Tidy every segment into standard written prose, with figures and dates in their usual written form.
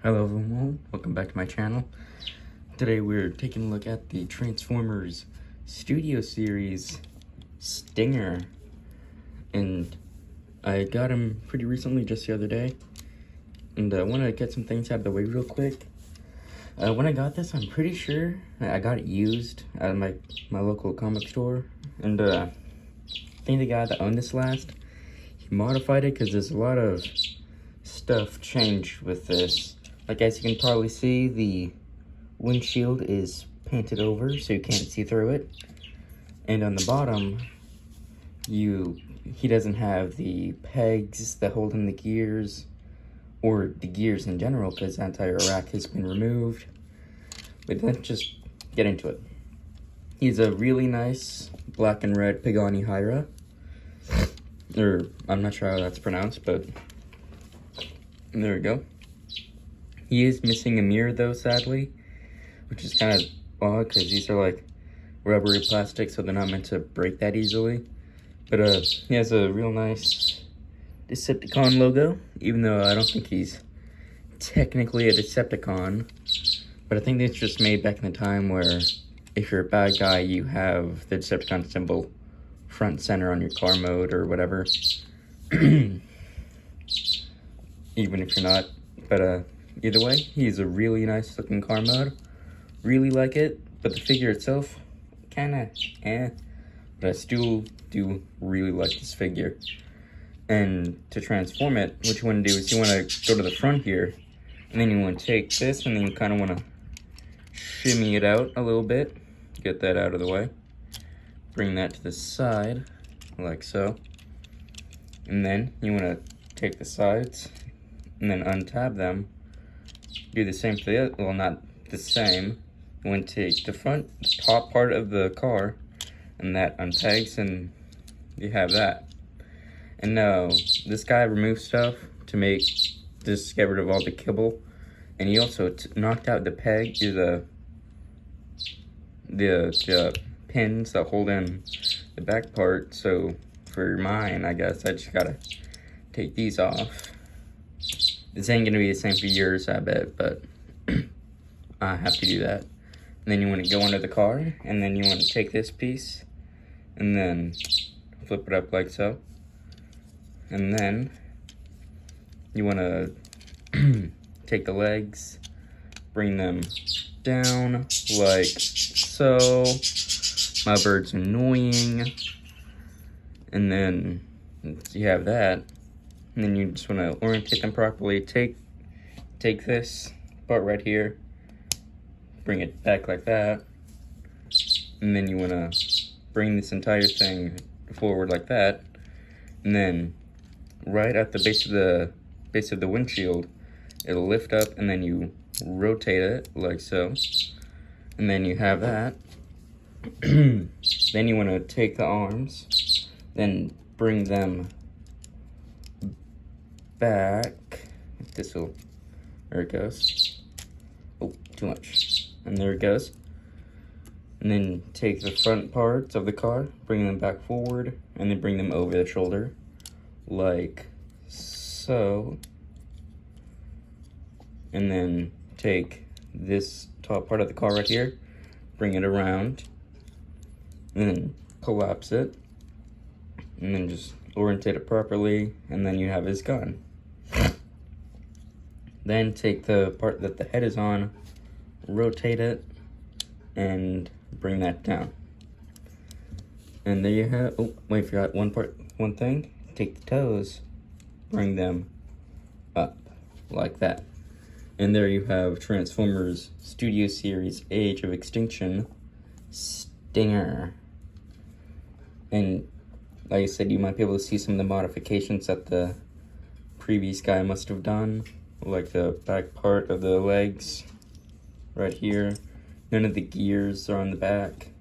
Hello everyone, welcome back to my channel. Today we're taking a look at the Transformers Studio Series Stinger. And I got him pretty recently, just the other day. And I want to get some things out of the way real quick. When I got this, I'm pretty sure I got it used at my local comic store. And I think the guy that owned this last, he modified it because there's a lot of stuff changed with this. Like, as you can probably see, the windshield is painted over so you can't see through it. And on the bottom, he doesn't have the pegs that hold in the gears, or the gears in general, because that entire rack has been removed. But let's just get into it. He's a really nice black and red Pagani Hyra. Or, I'm not sure how that's pronounced, but there we go. He is missing a mirror though, sadly, which is kind of odd because these are like rubbery plastic, so they're not meant to break that easily. But he has a real nice Decepticon logo, even though I don't think he's technically a Decepticon. But I think it's just made back in the time where if you're a bad guy, you have the Decepticon symbol front center on your car mode or whatever. Even if you're not. But either way, he's a really nice looking car mode. Really like it, but the figure itself, kinda but I still do really like this figure. And to transform it, what you want to do is you want to go to the front here, and then you want to take this, and then you kind of want to shimmy it out a little bit. Get that out of the way. Bring that to the side, like so. And then you want to take the sides, and then untab them. Do the same for the other, well, not the same. You want to take the front, the top part of the car, and that unpegs, and you have that. And now, this guy removed stuff to make this, get rid of all the kibble, and he also knocked out the peg, the pins that hold in the back part. So for mine, I guess I just gotta take these off. This ain't gonna be the same for yours, I bet, but I have to do that. And then you want to go under the car, and then you want to take this piece, and then flip it up like so. And then you want to take the legs, bring them down like so. My bird's annoying. And then you have that. And then you just want to orientate them properly. Take this part right here, bring it back like that, and then you want to bring this entire thing forward like that, and then right at the base of the windshield, it'll lift up, and then you rotate it like so, and then you have that. Then you want to take the arms, then bring them back. There it goes. Oh, too much. And there it goes. And then take the front parts of the car, bring them back forward, and then bring them over the shoulder, like so. And then take this top part of the car right here, bring it around, and then collapse it, and then just orientate it properly, and then you have his gun. Then take the part that the head is on, rotate it, and bring that down. And there you have, oh wait, forgot one thing. Take the toes, bring them up, like that. And there you have Transformers Studio Series Age of Extinction Stinger. And like I said, you might be able to see some of the modifications that the previous guy must have done. Like the back part of the legs, right here. None of the gears are on the back.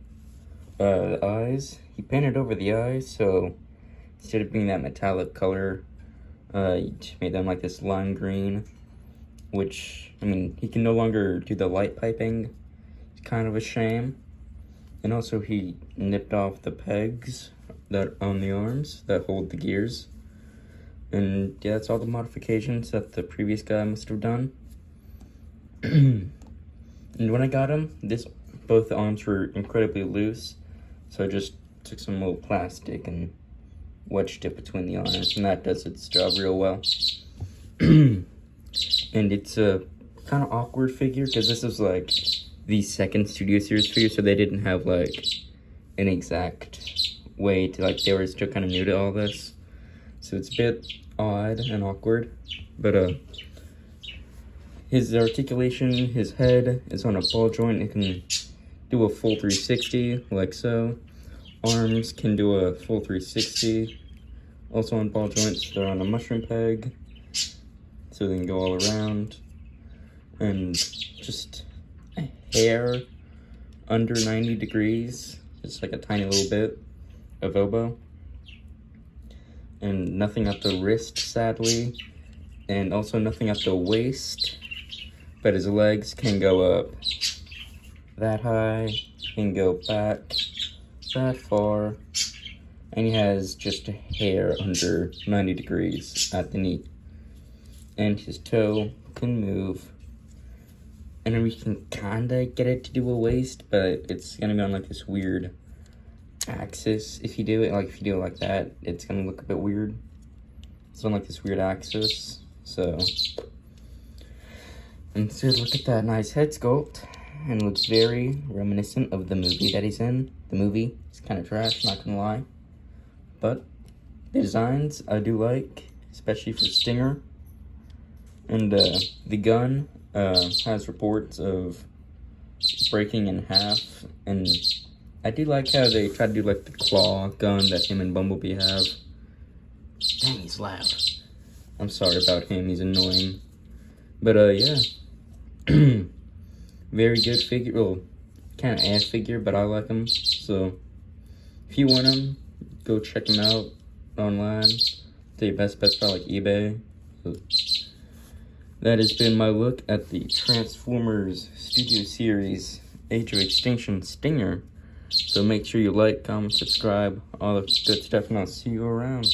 The eyes, he painted over the eyes, so instead of being that metallic color, he made them like this lime green, which, I mean, he can no longer do the light piping. It's kind of a shame. And also he nipped off the pegs that on the arms that hold the gears. And yeah, that's all the modifications that the previous guy must have done. And when I got him, both arms were incredibly loose, so I just took some little plastic and wedged it between the arms, and that does its job real well. And it's a kind of awkward figure, because this is like the second Studio Series figure, so they didn't have like an exact way to, like, they were still kind of new to all this, so it's a bit odd and awkward. But his articulation, his head is on a ball joint. It can do a full 360 like so. Arms can do a full 360, also on ball joints. They're on a mushroom peg, so they can go all around. And just a hair under 90 degrees, just like a tiny little bit of elbow. And nothing at the wrist, sadly, and also nothing at the waist. But his legs can go up that high, can go back that far, and he has just a hair under 90 degrees at the knee. And his toe can move, and then we can kinda get it to do a waist, but it's gonna be on like this weird axis. If you do it like that, it's gonna look a bit weird. It's on like this weird axis, so instead, look at that nice head sculpt, and looks very reminiscent of the movie that he's in. The movie is kind of trash, not gonna lie, but the designs I do like, especially for Stinger. And the gun has reports of breaking in half, and I do like how they try to do like the claw gun that him and Bumblebee have. Dang, he's loud. I'm sorry about him, he's annoying. But yeah. Very good figure. Well, kind of ass figure, but I like him. So if you want him, go check him out online. The best bet by like eBay. So that has been my look at the Transformers Studio Series Age of Extinction Stinger. So make sure you like, comment, subscribe, all the good stuff, and I'll see you around.